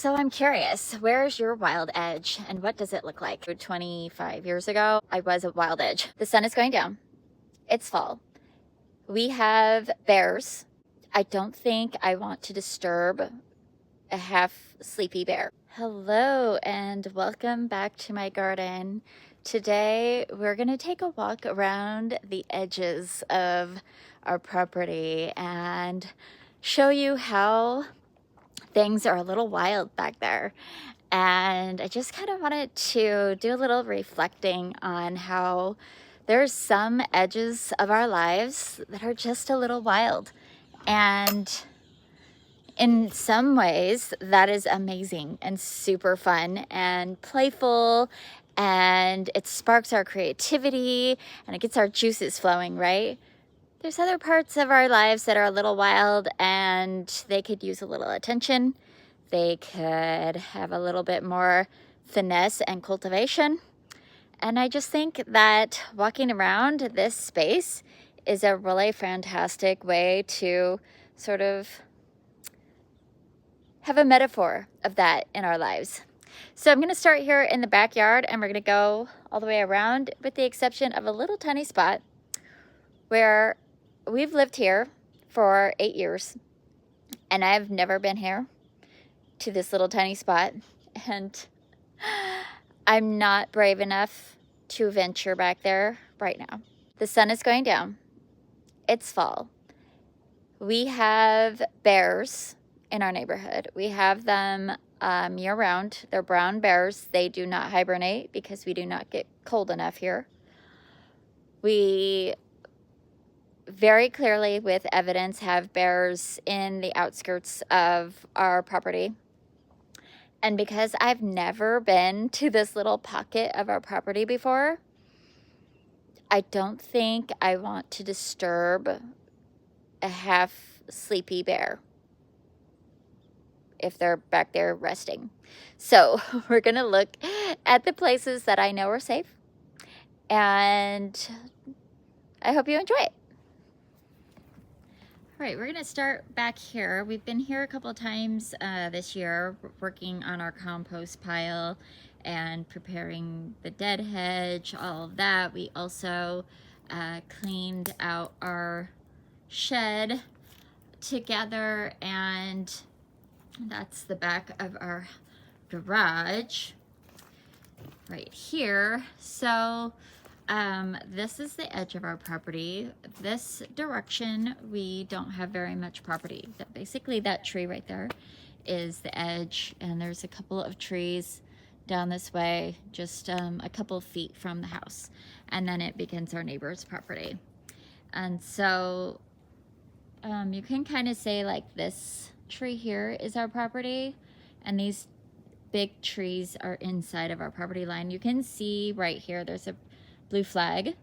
So I'm curious, where's your wild edge and what does it look like? 25 years ago, I was a wild edge. The sun is going down. It's fall. We have bears. I don't think I want to disturb a half sleepy bear. Hello and welcome back to my garden. Today we're going to take a walk around the edges of our property and show you how things are a little wild back there. And I just kind of wanted to do a little reflecting on how there's some edges of our lives that are just a little wild. And in some ways, that is amazing and super fun and playful, and it sparks our creativity and it gets our juices flowing, right? There's other parts of our lives that are a little wild and they could use a little attention. They could have a little bit more finesse and cultivation. And I just think that walking around this space is a really fantastic way to sort of have a metaphor of that in our lives. So I'm going to start here in the backyard and we're going to go all the way around, with the exception of a little tiny spot where we've lived here for 8 years and I've never been here to this little tiny spot, and I'm not brave enough to venture back there right now. The sun is going down. It's fall. We have bears in our neighborhood. We have them year round. They're brown bears. They do not hibernate because we do not get cold enough here. We very clearly, with evidence, have bears in the outskirts of our property. And because I've never been to this little pocket of our property before, I don't think I want to disturb a half sleepy bear if they're back there resting. So we're going to look at the places that I know are safe, and I hope you enjoy it. All right, we're going to start back here. We've been here a couple of times this year working on our compost pile and preparing the dead hedge, all of that. We also cleaned out our shed together, and that's the back of our garage right here. So this is the edge of our property. This direction, we don't have very much property. Basically, that tree right there is the edge, and there's a couple of trees down this way, just a couple of feet from the house, and then it begins our neighbor's property. And so you can kind of say like this tree here is our property, and these big trees are inside of our property line. You can see right here there's a blue flag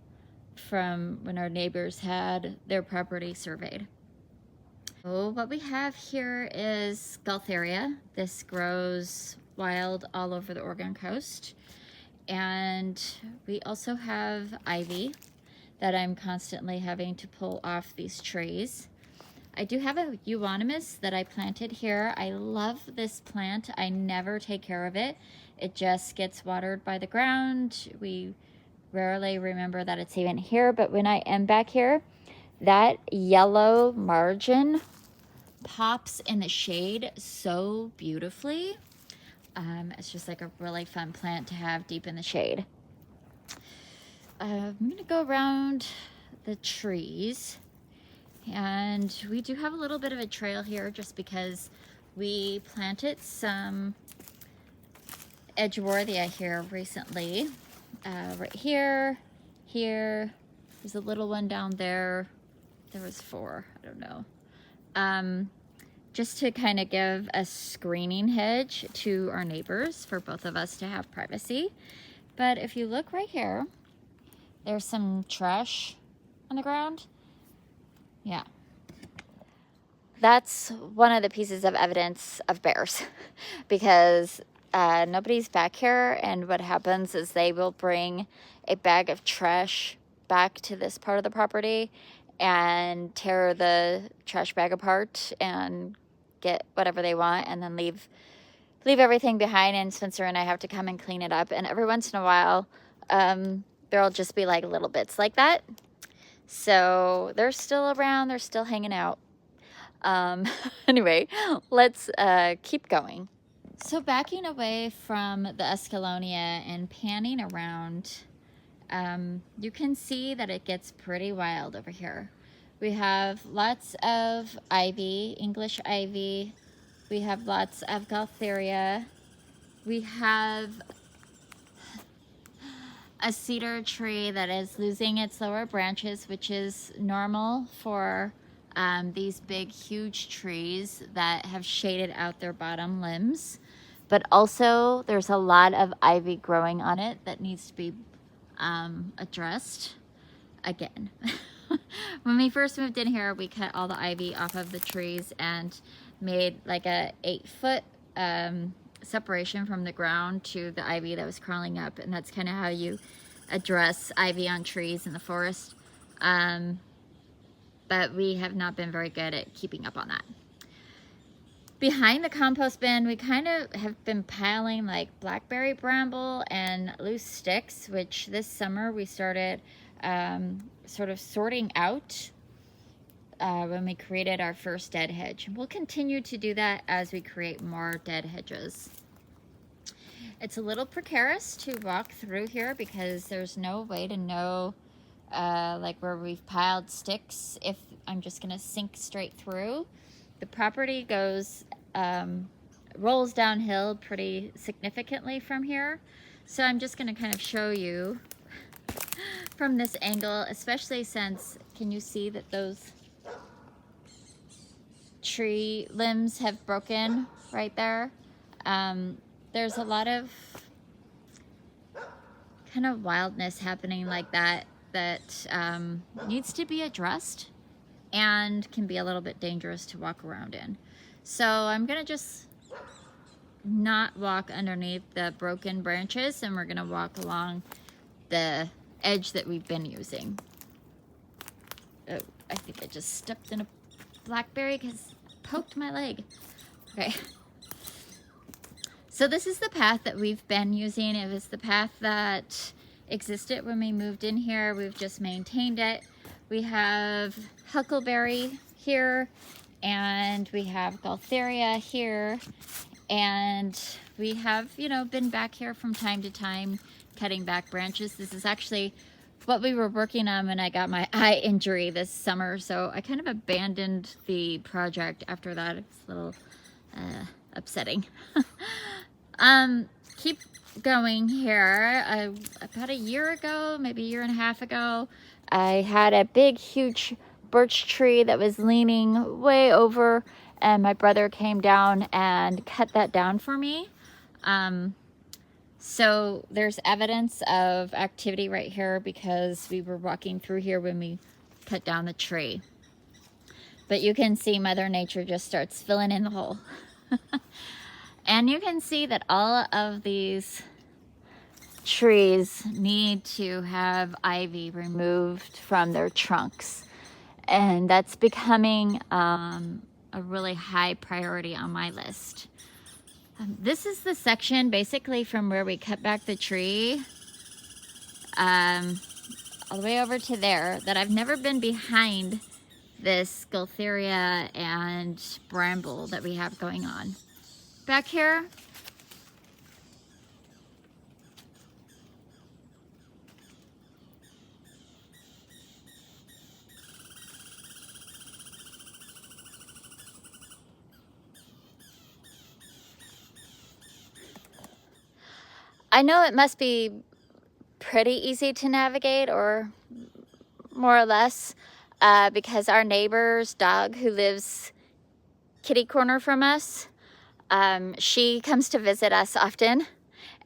from when our neighbors had their property surveyed. So what we have here is Gaultheria. This grows wild all over the Oregon coast. And we also have ivy that I'm constantly having to pull off these trees. I do have a euonymus that I planted here. I love this plant. I never take care of it. It just gets watered by the ground. We rarely remember that it's even here, but when I am back here, that yellow margin pops in the shade so beautifully. It's just like a really fun plant to have deep in the shade. I'm gonna go around the trees, and we do have a little bit of a trail here just because we planted some Edgeworthia here recently. Right here, there's a little one down there. There was 4, I don't know. Just to kind of give a screening hedge to our neighbors for both of us to have privacy. But if you look right here, there's some trash on the ground. Yeah. That's one of the pieces of evidence of bears because nobody's back here, and what happens is they will bring a bag of trash back to this part of the property and tear the trash bag apart and get whatever they want, and then leave leave everything behind, and Spencer and I have to come and clean it up. And every once in a while, there'll just be like little bits like that. So they're still around, they're still hanging out. Anyway, let's keep going. So backing away from the Escallonia and panning around, you can see that it gets pretty wild over here. We have lots of ivy, English ivy. We have lots of Gaultheria. We have a cedar tree that is losing its lower branches, which is normal for these big, huge trees that have shaded out their bottom limbs. But also, there's a lot of ivy growing on it that needs to be addressed again. When we first moved in here, we cut all the ivy off of the trees and made like a 8-foot separation from the ground to the ivy that was crawling up, and that's kind of how you address ivy on trees in the forest. But we have not been very good at keeping up on that. Behind the compost bin, we kind of have been piling like blackberry bramble and loose sticks, which this summer we started sort of sorting out when we created our first dead hedge. We'll continue to do that as we create more dead hedges. It's a little precarious to walk through here because there's no way to know like where we've piled sticks if I'm just gonna sink straight through. The property goes, rolls downhill pretty significantly from here. So I'm just gonna kind of show you from this angle, especially since, can you see that those tree limbs have broken right there? There's a lot of kind of wildness happening like that needs to be addressed and can be a little bit dangerous to walk around in. So I'm gonna just not walk underneath the broken branches, and we're gonna walk along the edge that we've been using. Oh, I think I just stepped in a blackberry because it poked my leg. Okay. So this is the path that we've been using. It was the path that existed when we moved in here. We've just maintained it. We have huckleberry here, and we have Gaultheria here, and we have, you know, been back here from time to time cutting back branches. This is actually what we were working on when I got my eye injury this summer, so I kind of abandoned the project after that. It's a little upsetting. Keep going here. About a year ago, maybe a year and a half ago, I had a big, huge birch tree that was leaning way over, and my brother came down and cut that down for me. So there's evidence of activity right here because we were walking through here when we cut down the tree. But you can see Mother Nature just starts filling in the hole. And you can see that all of these trees need to have ivy removed from their trunks. And that's becoming a really high priority on my list. This is the section basically from where we cut back the tree all the way over to there that I've never been behind this Gaultheria and bramble that we have going on. Back here, I know it must be pretty easy to navigate, or more or less, because our neighbor's dog, who lives kitty corner from us, she comes to visit us often,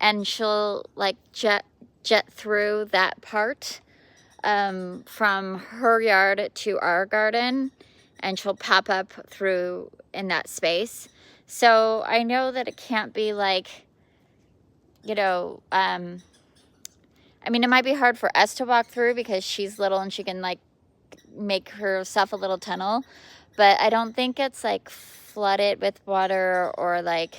and she'll like jet through that part from her yard to our garden, and she'll pop up through in that space. So I know that it can't be like, you know, I mean, it might be hard for us to walk through because she's little and she can like make herself a little tunnel, but I don't think it's like flooded with water or like,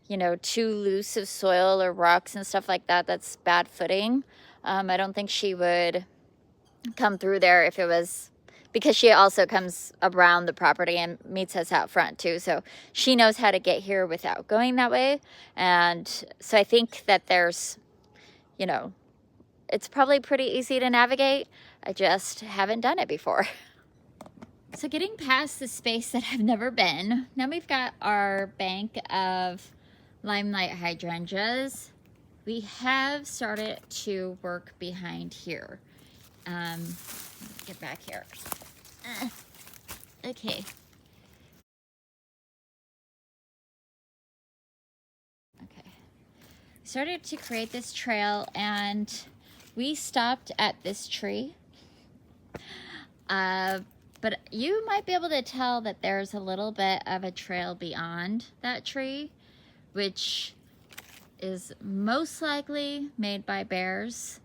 you know, too loose of soil or rocks and stuff like that. That's bad footing. I don't think she would come through there if it was, because she also comes around the property and meets us out front too. So she knows how to get here without going that way. And so I think that there's, you know, it's probably pretty easy to navigate. I just haven't done it before. So getting past the space that I've never been, now we've got our bank of limelight hydrangeas. We have started to work behind here. Get back here. Okay. Okay. Started to create this trail, and we stopped at this tree. But you might be able to tell that there's a little bit of a trail beyond that tree, which is most likely made by bears.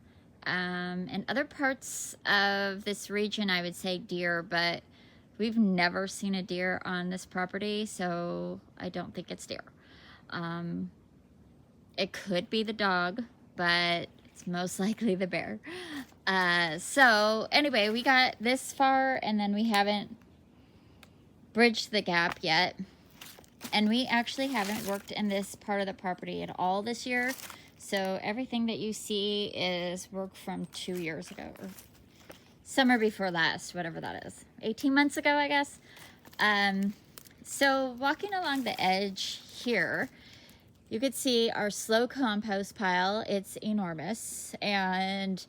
In other parts of this region, I would say deer, but we've never seen a deer on this property, so I don't think it's deer. It could be the dog, but it's most likely the bear. So anyway, we got this far, and then we haven't bridged the gap yet. And we actually haven't worked in this part of the property at all this year. So everything that you see is work from 2 years ago, or summer before last, whatever that is. 18 months ago, I guess. So walking along the edge here, you could see our slow compost pile. It's enormous. And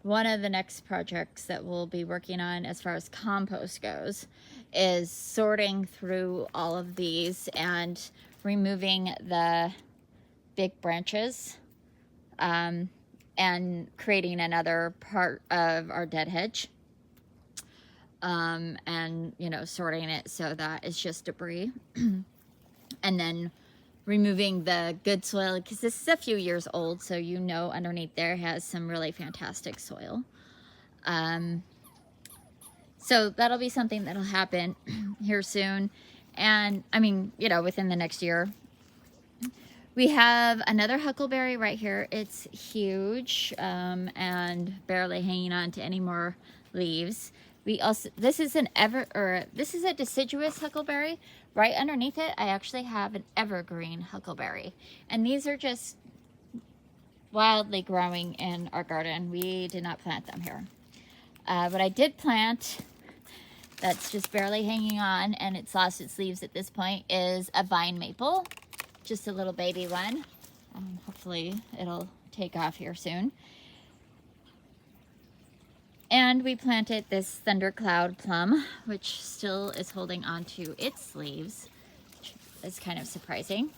one of the next projects that we'll be working on as far as compost goes is sorting through all of these and removing the big branches, and creating another part of our dead hedge, and, you know, sorting it so that it's just debris. And then removing the good soil, because this is a few years old, so you know underneath there has some really fantastic soil. So that'll be something that'll happen here soon. And I mean, you know, within the next year. We have another huckleberry right here. It's huge, and barely hanging on to any more leaves. We also, this is a deciduous huckleberry. Right underneath it, I actually have an evergreen huckleberry. And these are just wildly growing in our garden. We did not plant them here. What I did plant, that's just barely hanging on, and it's lost its leaves at this point, is a vine maple. Just a little baby one. Hopefully it'll take off here soon. And we planted this thundercloud plum, which still is holding on to its leaves, which is kind of surprising.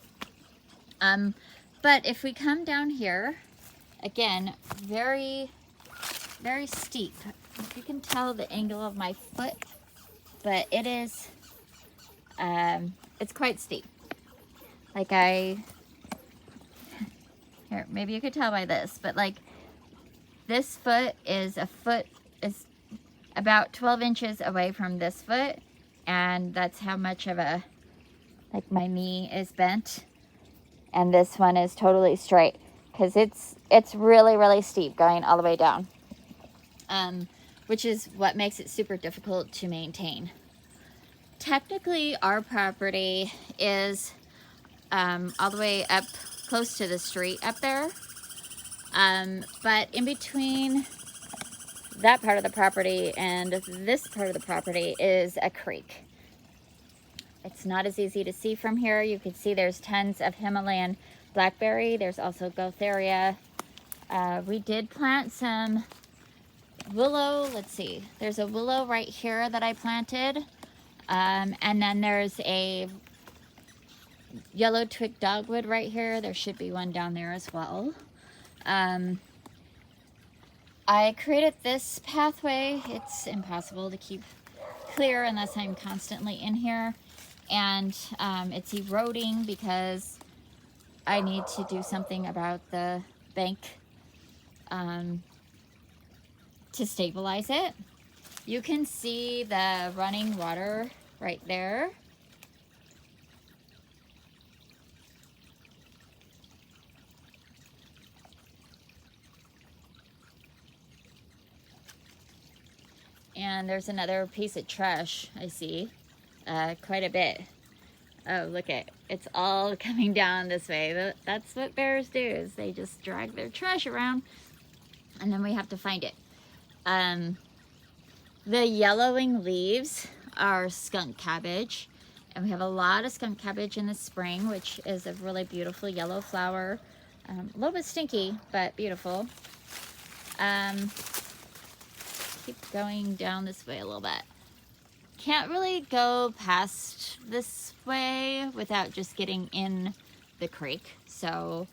But if we come down here, again, very, very steep. You can tell the angle of my foot, but it is, it's quite steep. Like here, maybe you could tell by this, but like this foot is about 12 inches away from this foot, and that's how much of a, like my knee is bent, and this one is totally straight, because it's really, really steep going all the way down, which is what makes it super difficult to maintain. Technically, our property is all the way up close to the street up there, but in between that part of the property and this part of the property is a creek. It's not as easy to see from here. You can see there's tons of Himalayan blackberry. There's also Gotharia. We did plant some willow. Let's see, there's a willow right here that I planted, and then there's a yellow twig dogwood right here. There should be one down there as well. I created this pathway. It's impossible to keep clear unless I'm constantly in here, and it's eroding because I need to do something about the bank to stabilize it. You can see the running water right there. And there's another piece of trash I see, quite a bit. Oh, look at, it's all coming down this way. That's what bears do, is they just drag their trash around and then we have to find it. The yellowing leaves are skunk cabbage, and we have a lot of skunk cabbage in the spring, which is a really beautiful yellow flower. A little bit stinky, but beautiful. Keep going down this way a little bit. Can't really go past this way without just getting in the creek. So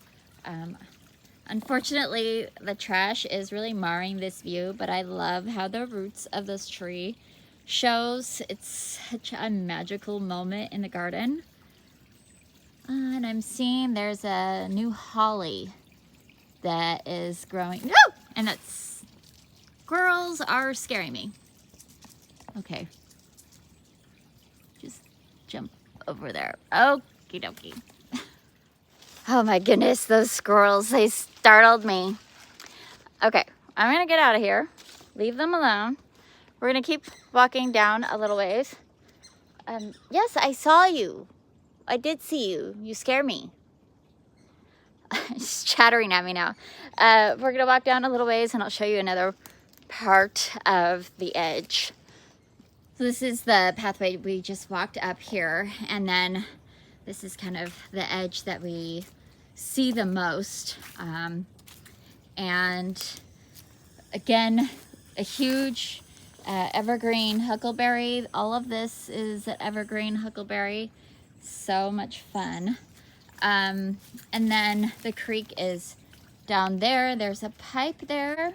unfortunately, the trash is really marring this view, but I love how the roots of this tree shows. It's such a magical moment in the garden. And I'm seeing there's a new holly that is growing. No! And that's, squirrels are scaring me. Okay. Just jump over there. Okie dokie. Oh my goodness, those squirrels, they startled me. Okay, I'm gonna get out of here. Leave them alone. We're gonna keep walking down a little ways. Yes, I saw you. I did see you. You scare me. She's chattering at me now. We're gonna walk down a little ways and I'll show you another part of the edge. So this is the pathway we just walked up here, and then this is kind of the edge that we see the most. And again, a huge evergreen huckleberry. All of this is an evergreen huckleberry. So much fun. And then the creek is down there. There's a pipe there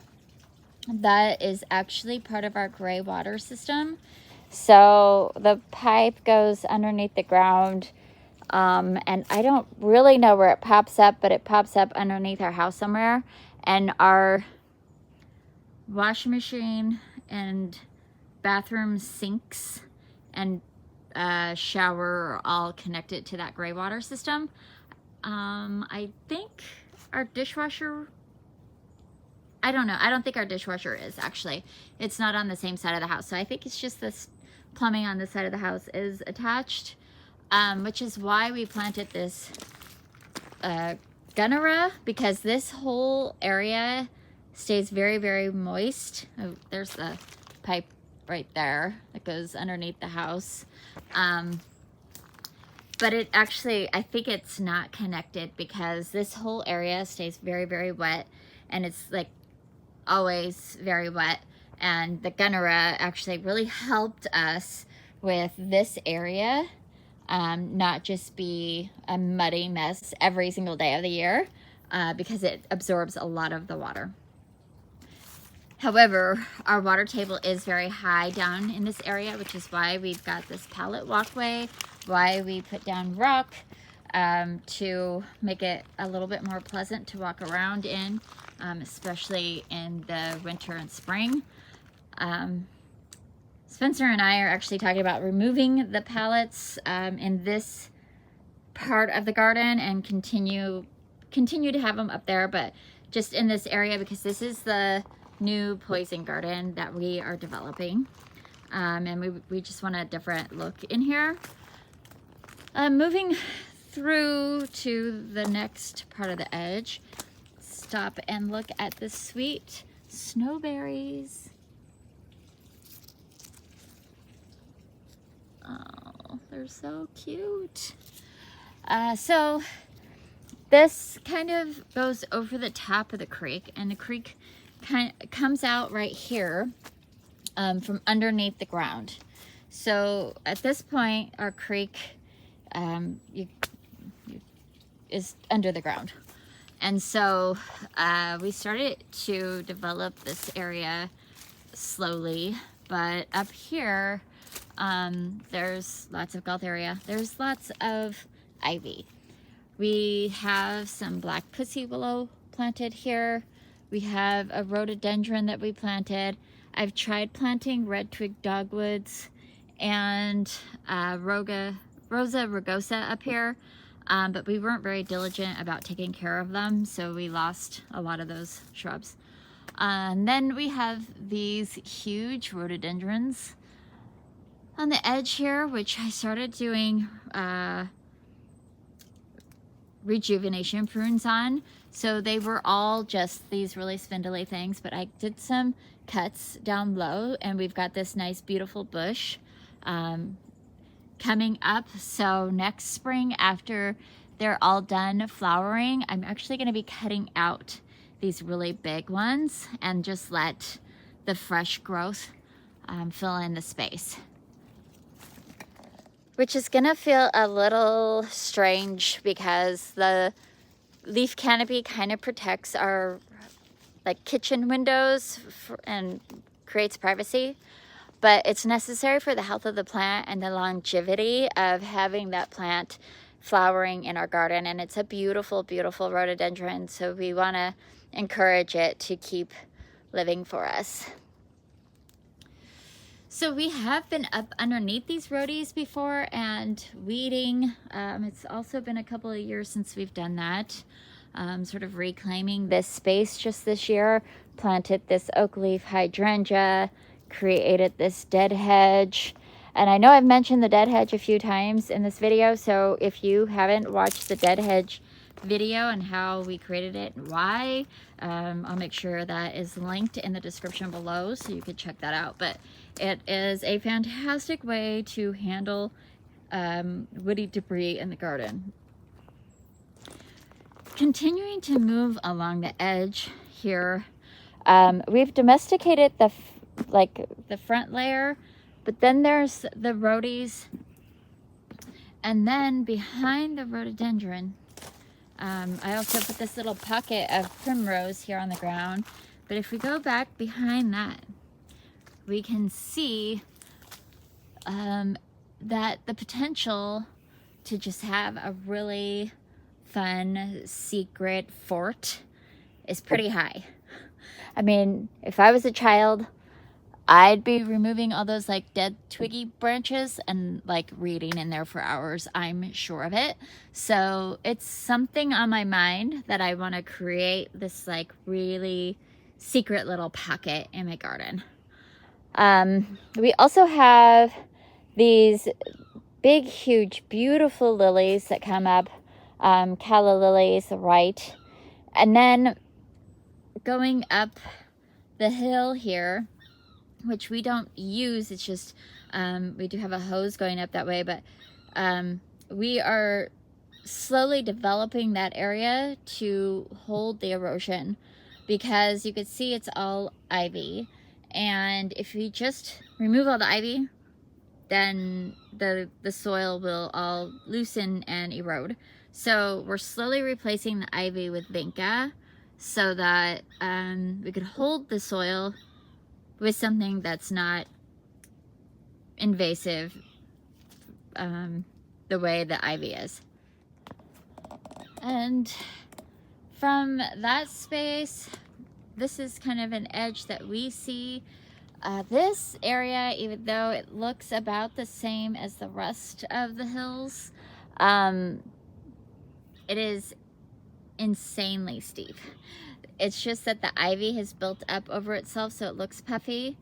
that is actually part of our gray water system. So the pipe goes underneath the ground, and I don't really know where it pops up, but it pops up underneath our house somewhere. And our washing machine and bathroom sinks and shower are all connected to that gray water system. I think our dishwasher, I don't know. I don't think our dishwasher is actually. It's not on the same side of the house. So I think it's just this plumbing on this side of the house is attached, which is why we planted this gunnera, because this whole area stays very, very moist. Oh, there's the pipe right there that goes underneath the house. But it actually, I think it's not connected because this whole area stays very, very wet, and it's like always very wet. And the gunnera actually really helped us with this area, not just be a muddy mess every single day of the year, because it absorbs a lot of the water. However, our water table is very high down in this area, which is why we've got this pallet walkway, why we put down rock to make it a little bit more pleasant to walk around in, especially in the winter and spring. Spencer and I are actually talking about removing the pallets in this part of the garden and continue to have them up there, but just in this area, because this is the new poison garden that we are developing, and we just want a different look in here. Moving through to the next part of the edge, stop and look at the sweet snowberries. Oh, they're so cute. So this kind of goes over the top of the creek, and the creek kind of comes out right here from underneath the ground. So at this point, our creek is under the ground. And so we started to develop this area slowly, but up here, there's lots of gaultheria. There's lots of ivy. We have some black pussy willow planted here. We have a rhododendron that we planted. I've tried planting red twig dogwoods and Rosa rugosa up here, but we weren't very diligent about taking care of them, so we lost a lot of those shrubs. And then we have these huge rhododendrons on the edge here, which I started doing rejuvenation prunes on. So they were all just these really spindly things, but I did some cuts down low, and we've got this nice beautiful bush coming up. So next spring, after they're all done flowering, I'm actually going to be cutting out these really big ones and just let the fresh growth fill in the space. Which is gonna feel a little strange because the leaf canopy kind of protects our like kitchen windows and creates privacy, but it's necessary for the health of the plant and the longevity of having that plant flowering in our garden. And it's a beautiful, beautiful rhododendron, so we want to encourage it to keep living for us. So we have been up underneath these rhodies before and weeding. It's also been a couple of years since we've done that. Sort of reclaiming this space just this year. Planted this oak leaf hydrangea, created this dead hedge. And I know I've mentioned the dead hedge a few times in this video, so if you haven't watched the dead hedge video and how we created it and why, I'll make sure that is linked in the description below so you can check that out. But it is a fantastic way to handle woody debris in the garden. Continuing to move along the edge here, we've domesticated the front layer, but then there's the rhodies, and then behind the rhododendron, I also put this little pocket of primrose here on the ground. But if we go back behind that, we can see that the potential to just have a really fun secret fort is pretty high. I mean, if I was a child, I'd be removing all those like dead twiggy branches and like reading in there for hours, I'm sure of it. So it's something on my mind that I want to create this like really secret little pocket in my garden. We also have these big, huge, beautiful lilies that come up, calla lilies, right? And then going up the hill here, which we don't use, it's just we do have a hose going up that way, but we are slowly developing that area to hold the erosion, because you can see it's all ivy, and if we just remove all the ivy, then the soil will all loosen and erode. So we're slowly replacing the ivy with vinca so that we could hold the soil with something that's not invasive the way the ivy is. And from that space, this is kind of an edge that we see. This area, even though it looks about the same as the rest of the hills, it is insanely steep. It's just that the ivy has built up over itself, so it looks puffy.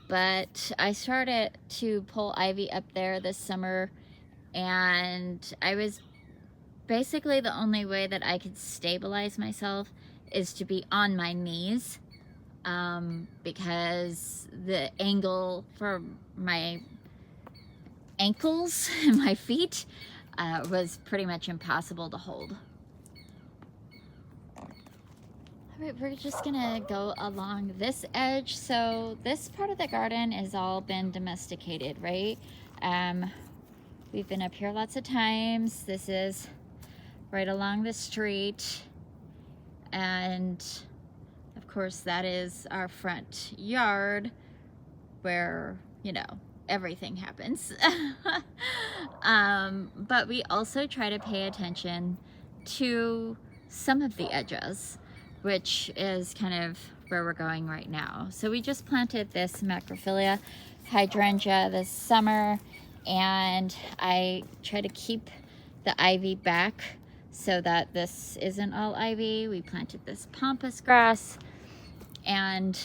But I started to pull ivy up there this summer, and I was basically, the only way that I could stabilize myself is to be on my knees, because the angle for my ankles and my feet was pretty much impossible to hold. Alright, we're just gonna go along this edge. So this part of the garden has all been domesticated, right? We've been up here lots of times. This is right along the street, and of course that is our front yard where, you know, everything happens. But we also try to pay attention to some of the edges, which is kind of where we're going right now. So we just planted this macrophylla hydrangea this summer, and I try to keep the ivy back so that this isn't all ivy. We planted this pampas grass, And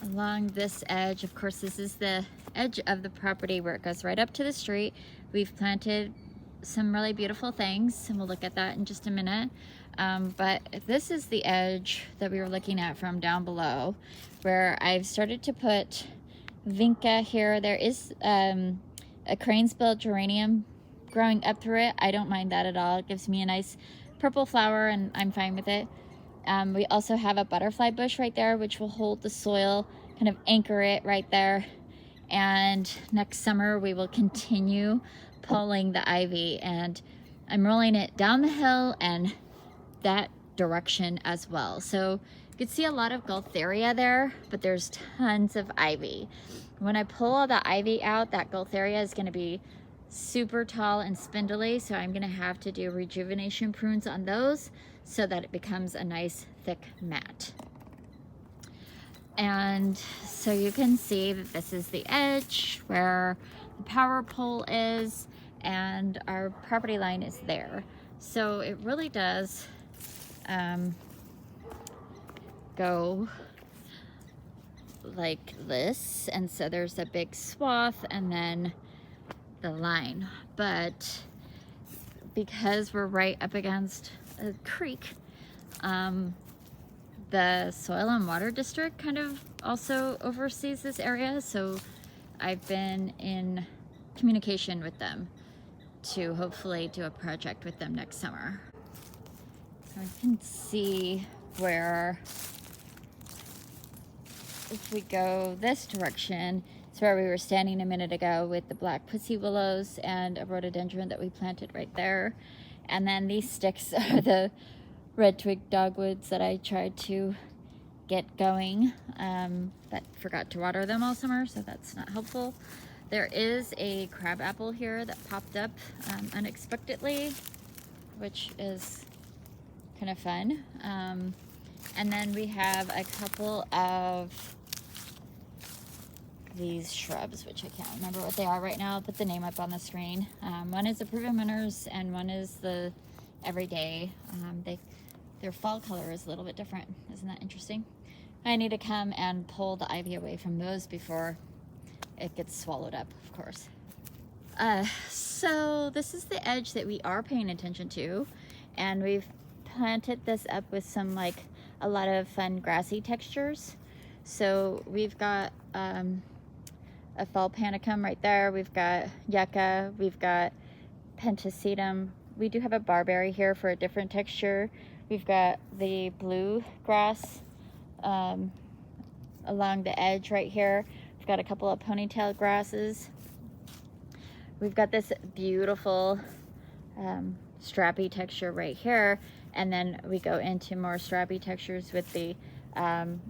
along this edge, of course, this is the edge of the property where it goes right up to the street. We've planted some really beautiful things, and we'll look at that in just a minute. But this is the edge that we were looking at from down below, where I've started to put vinca here. There is a cranesbill geranium growing up through it. I don't mind that at all. It gives me a nice purple flower, and I'm fine with it. We also have a butterfly bush right there, which will hold the soil, kind of anchor it right there. And next summer we will continue pulling the ivy, and I'm rolling it down the hill and that direction as well. So you can see a lot of Gaultheria there, but there's tons of ivy. When I pull all the ivy out, that Gaultheria is going to be super tall and spindly, so I'm going to have to do rejuvenation prunes on those so that it becomes a nice thick mat. And so you can see that this is the edge where the power pole is, and our property line is there. So it really does go like this, and so there's a big swath and then the line. But because we're right up against a creek, the Soil and Water District kind of also oversees this area, so I've been in communication with them to hopefully do a project with them next summer. So I can see where, if we go this direction, it's where we were standing a minute ago with the black pussy willows and a rhododendron that we planted right there. And then these sticks are the red twig dogwoods that I tried to get going, but forgot to water them all summer, so that's not helpful. There is a crabapple here that popped up unexpectedly, which is kind of fun. And then we have a couple of these shrubs, which I can't remember what they are right now. I'll put the name up on the screen. One is the proven winners and one is the everyday. Their fall color is a little bit different. Isn't that interesting? I need to come and pull the ivy away from those before it gets swallowed up, of course. So this is the edge that we are paying attention to, and we've planted this up with some a lot of fun grassy textures. So we've got a fall panicum right there. We've got yucca. We've got pentacetum. We do have a barberry here for a different texture. We've got the blue grass along the edge right here. We've got a couple of ponytail grasses. We've got this beautiful strappy texture right here, and then we go into more strappy textures with the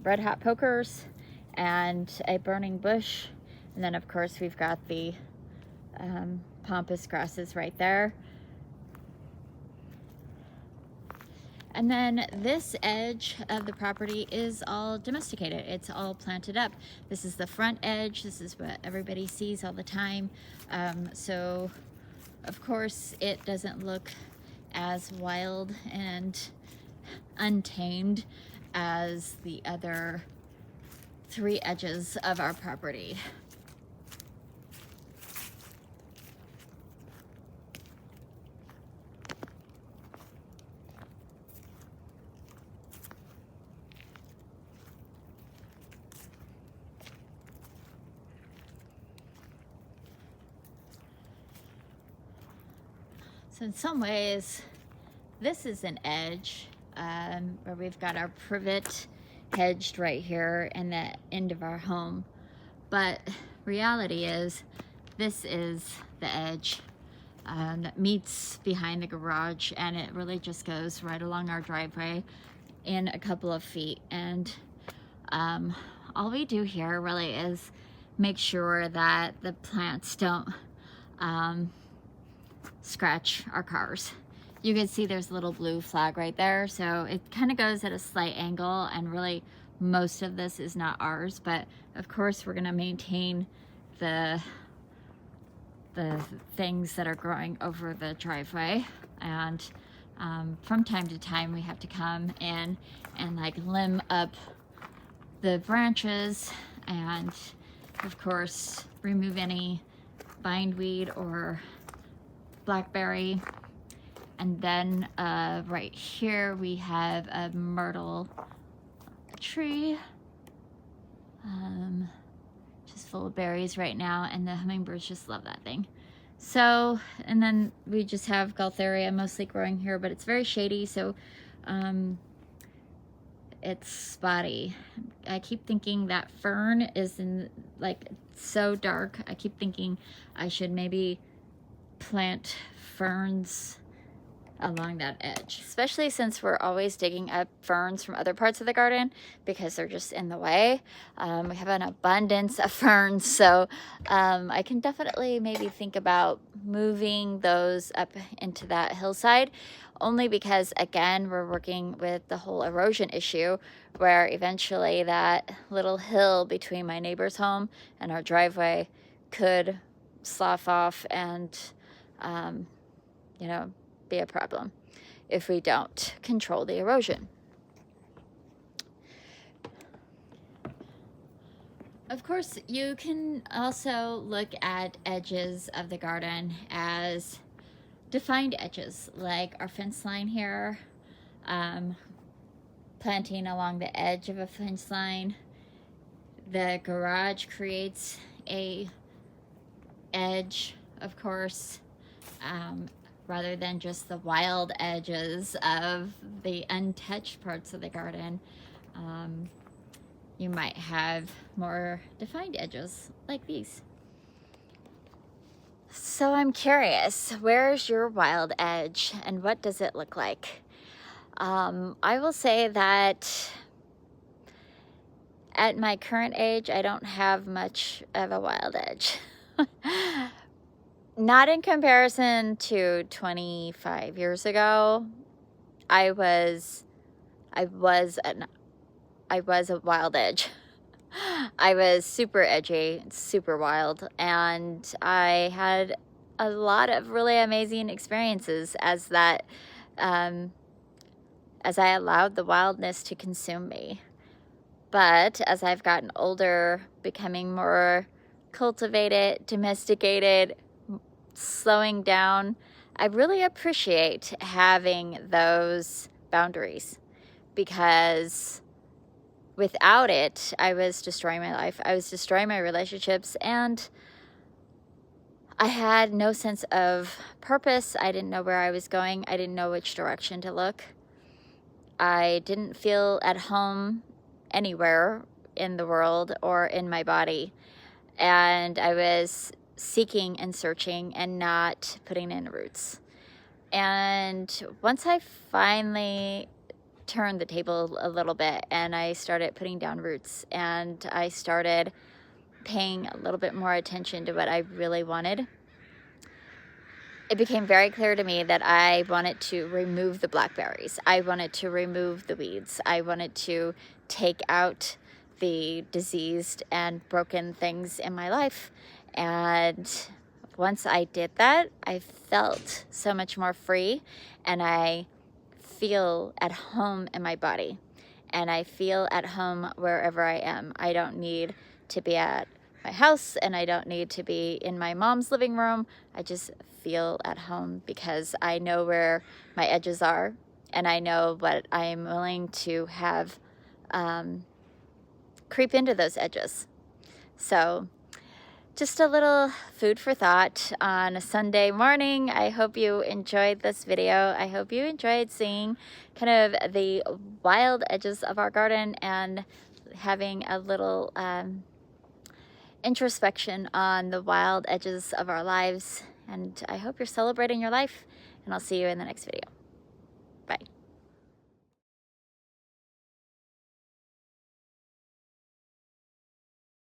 red hot pokers and a burning bush, and then of course we've got the pampas grasses right there. And then this edge of the property is all domesticated. It's all planted up. This is the front edge. This is what everybody sees all the time. So of course it doesn't look as wild and untamed as the other three edges of our property. So in some ways, this is an edge where we've got our privet hedged right here in the end of our home. But reality is, this is the edge that meets behind the garage, and it really just goes right along our driveway in a couple of feet. And all we do here really is make sure that the plants don't scratch our cars. You can see there's a little blue flag right there, so it kind of goes at a slight angle, and really most of this is not ours, but of course we're going to maintain the things that are growing over the driveway, and From time to time we have to come in and like limb up the branches and of course remove any bindweed or blackberry. And then right here we have a myrtle tree, just full of berries right now, and the hummingbirds just love that thing. So, and then we just have Gaultheria mostly growing here, but it's very shady, so it's spotty. I keep thinking that fern is in, like, so dark. I keep thinking I should maybe plant ferns along that edge, especially since we're always digging up ferns from other parts of the garden because they're just in the way. We have an abundance of ferns, so I can definitely maybe think about moving those up into that hillside, only because again we're working with the whole erosion issue where eventually that little hill between my neighbor's home and our driveway could slough off and you know, be a problem if we don't control the erosion. Of course, you can also look at edges of the garden as defined edges, like our fence line here, planting along the edge of a fence line. The garage creates a edge, of course, rather than just the wild edges of the untouched parts of the garden. You might have more defined edges like these. So I'm curious, where's your wild edge and what does it look like? I will say that at my current age, I don't have much of a wild edge. Not in comparison to 25 years ago. I was a wild edge. I was super edgy, super wild, and I had a lot of really amazing experiences as I allowed the wildness to consume me. But as I've gotten older, becoming more cultivated, domesticated, slowing down, I really appreciate having those boundaries, because without it, I was destroying my life. I was destroying my relationships, and I had no sense of purpose. I didn't know where I was going. I didn't know which direction to look. I didn't feel at home anywhere in the world or in my body. And I was seeking and searching and not putting in roots. And once I finally turned the table a little bit and I started putting down roots and I started paying a little bit more attention to what I really wanted, it became very clear to me that I wanted to remove the blackberries. I wanted to remove the weeds. I wanted to take out the diseased and broken things in my life. And once I did that, I felt so much more free, and I feel at home in my body, and I feel at home wherever I am. I don't need to be at my house, and I don't need to be in my mom's living room. I just feel at home because I know where my edges are, and I know what I'm willing to have creep into those edges. So just a little food for thought on a Sunday morning. I hope you enjoyed this video. I hope you enjoyed seeing kind of the wild edges of our garden and having a little introspection on the wild edges of our lives. And I hope you're celebrating your life, and I'll see you in the next video. Bye.